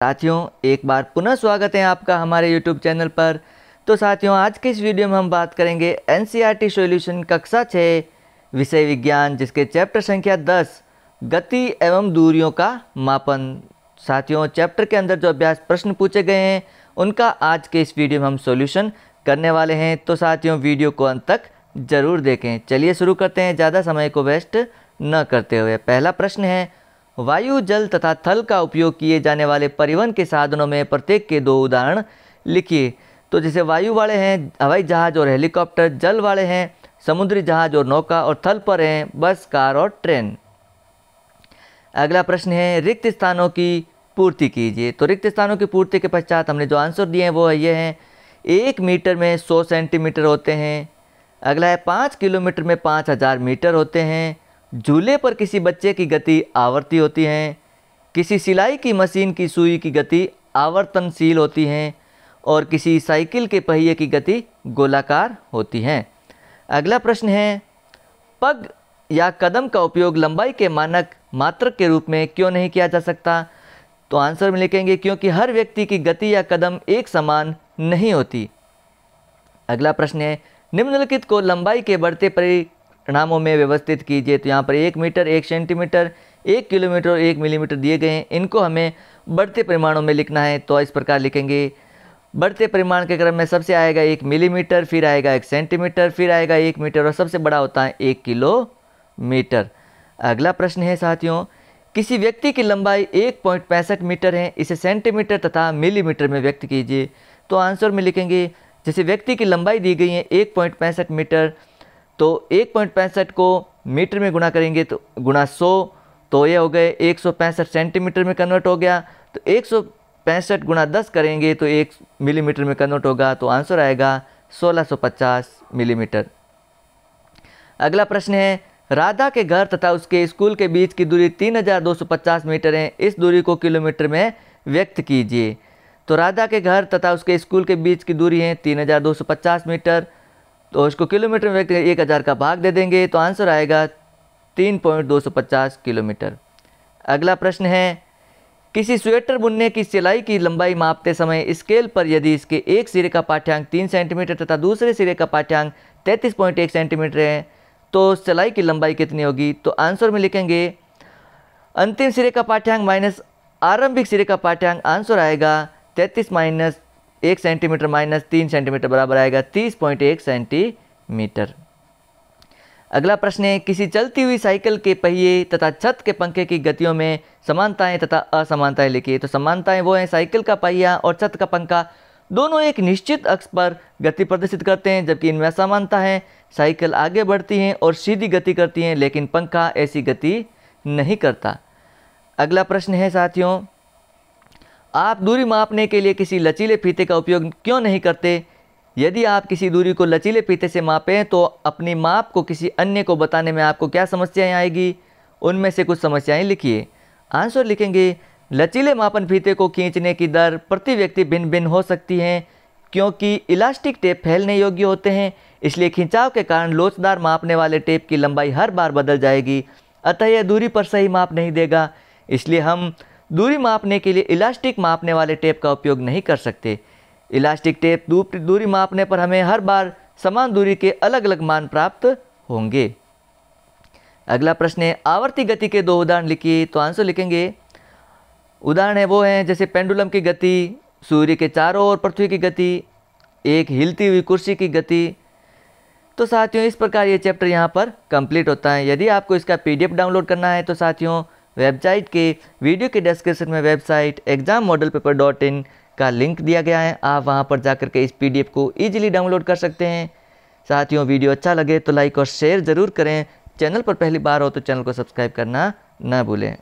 साथियों एक बार पुनः स्वागत है आपका हमारे YouTube चैनल पर। तो साथियों आज के इस वीडियो में हम बात करेंगे NCERT सॉल्यूशन कक्षा 6 विषय विज्ञान, जिसके चैप्टर संख्या 10 गति एवं दूरियों का मापन। साथियों चैप्टर के अंदर जो अभ्यास प्रश्न पूछे गए हैं उनका आज के इस वीडियो में हम सॉल्यूशन करने वाले हैं। तो साथियों वीडियो को अंत तक ज़रूर देखें। चलिए शुरू करते हैं ज़्यादा समय को वेस्ट न करते हुए। पहला प्रश्न है, वायु, जल तथा थल का उपयोग किए जाने वाले परिवहन के साधनों में प्रत्येक के 2 उदाहरण लिखिए। तो जैसे वायु वाले हैं हवाई जहाज और हेलीकॉप्टर, जल वाले हैं समुद्री जहाज और नौका, और थल पर हैं बस, कार और ट्रेन। अगला प्रश्न है, रिक्त स्थानों की पूर्ति कीजिए। तो रिक्त स्थानों की पूर्ति के पश्चात हमने जो आंसर दिए हैं वो ये हैं, 1 मीटर में 100 सेंटीमीटर होते हैं। अगला है, 5 किलोमीटर में 5000 मीटर होते हैं। झूले पर किसी बच्चे की गति आवर्ती होती है। किसी सिलाई की मशीन की सुई की गति आवर्तनशील होती है, और किसी साइकिल के पहिए की गति गोलाकार होती है। अगला प्रश्न है, पग या कदम का उपयोग लंबाई के मानक मात्रक के रूप में क्यों नहीं किया जा सकता? तो आंसर में लिखेंगे क्योंकि हर व्यक्ति की गति या कदम एक समान नहीं होती। अगला प्रश्न है, निम्नलिखित को लंबाई के बढ़ते परिणामों में व्यवस्थित कीजिए। तो यहाँ पर 1 मीटर, 1 सेंटीमीटर, 1 किलोमीटर और 1 मिलीमीटर दिए गए हैं। इनको हमें बढ़ते परिमाणों में लिखना है। तो इस प्रकार लिखेंगे, बढ़ते परिमाण के क्रम में सबसे आएगा 1 मिलीमीटर, फिर आएगा 1 सेंटीमीटर, फिर आएगा 1 मीटर, और सबसे बड़ा होता है 1 किलोमीटर। अगला प्रश्न है साथियों, किसी व्यक्ति की लंबाई 1.65 मीटर है, इसे सेंटीमीटर तथा मिलीमीटर में व्यक्त कीजिए। तो आंसर में लिखेंगे, जैसे व्यक्ति की लंबाई दी गई है 1.65 मीटर, तो 1.65 को मीटर में गुणा करेंगे तो गुणा 100, तो ये हो गए 165 सेंटीमीटर में कन्वर्ट हो गया। तो 165 गुणा 10 करेंगे तो 1 मिलीमीटर में कन्वर्ट होगा। तो आंसर आएगा 1650 मिलीमीटर। अगला प्रश्न है, राधा के घर तथा उसके स्कूल के बीच की दूरी 3250 मीटर है, इस दूरी को किलोमीटर में व्यक्त कीजिए। तो राधा के घर तथा उसके स्कूल के बीच की दूरी है 3250 मीटर, तो इसको किलोमीटर में व्यक्त 1000 का भाग दे देंगे तो आंसर आएगा 3.250 किलोमीटर। अगला प्रश्न है, किसी स्वेटर बुनने की सिलाई की लंबाई मापते समय स्केल पर यदि इसके एक सिरे का पाठ्यांक 3 सेंटीमीटर तथा दूसरे सिरे का पाठ्यांक 33.1 सेंटीमीटर है, तो सिलाई की लंबाई कितनी होगी? तो आंसर में लिखेंगे अंतिम सिरे का पाठ्यांक माइनस आरंभिक सिरे का पाठ्यांक। आंसर आएगा 33 माइनस 1 सेंटीमीटर माइनस 3 सेंटीमीटर बराबर आएगा 30.1 सेंटीमीटर। अगला प्रश्न है, किसी चलती हुई साइकिल के पहिए तथा छत के पंखे की गतियों में समानताएं तथा असमानताएं लिखिए। तो समानताएं वो हैं, साइकिल का पहिया और छत का पंखा दोनों एक निश्चित अक्ष पर गति प्रदर्शित करते हैं, जबकि इनमें असमानता है, साइकिल आगे बढ़ती हैं और सीधी गति करती हैं, लेकिन पंखा ऐसी गति नहीं करता। अगला प्रश्न है साथियों, आप दूरी मापने के लिए किसी लचीले फीते का उपयोग क्यों नहीं करते? यदि आप किसी दूरी को लचीले फीते से मापें तो अपनी माप को किसी अन्य को बताने में आपको क्या समस्याएं आएगी? उनमें से कुछ समस्याएं लिखिए। आंसर लिखेंगे, लचीले मापन फीते को खींचने की दर प्रति व्यक्ति भिन्न भिन्न हो सकती है, क्योंकि इलास्टिक टेप फैलने योग्य होते हैं, इसलिए खिंचाव के कारण लोचदार मापने वाले टेप की लंबाई हर बार बदल जाएगी, अतः यह दूरी पर सही माप नहीं देगा। इसलिए हम दूरी मापने के लिए इलास्टिक मापने वाले टेप का उपयोग नहीं कर सकते। इलास्टिक टेप दूरी मापने पर हमें हर बार समान दूरी के अलग अलग मान प्राप्त होंगे। अगला प्रश्न है, आवर्ती गति के 2 उदाहरण लिखिए। तो आंसर लिखेंगे, उदाहरण है वो हैं जैसे पेंडुलम की गति, सूर्य के चारों ओर पृथ्वी की गति, एक हिलती हुई कुर्सी की गति। तो साथियों इस प्रकार ये चैप्टर यहाँ पर कंप्लीट होता है। यदि आपको इसका PDF डाउनलोड करना है तो साथियों वेबसाइट के वीडियो के डिस्क्रिप्शन में वेबसाइट exammodelpaper.in का लिंक दिया गया है, आप वहाँ पर जाकर के इस PDF को ईजिली डाउनलोड कर सकते हैं। साथियों वीडियो अच्छा लगे तो लाइक और शेयर ज़रूर करें। चैनल पर पहली बार हो तो चैनल को सब्सक्राइब करना न भूलें।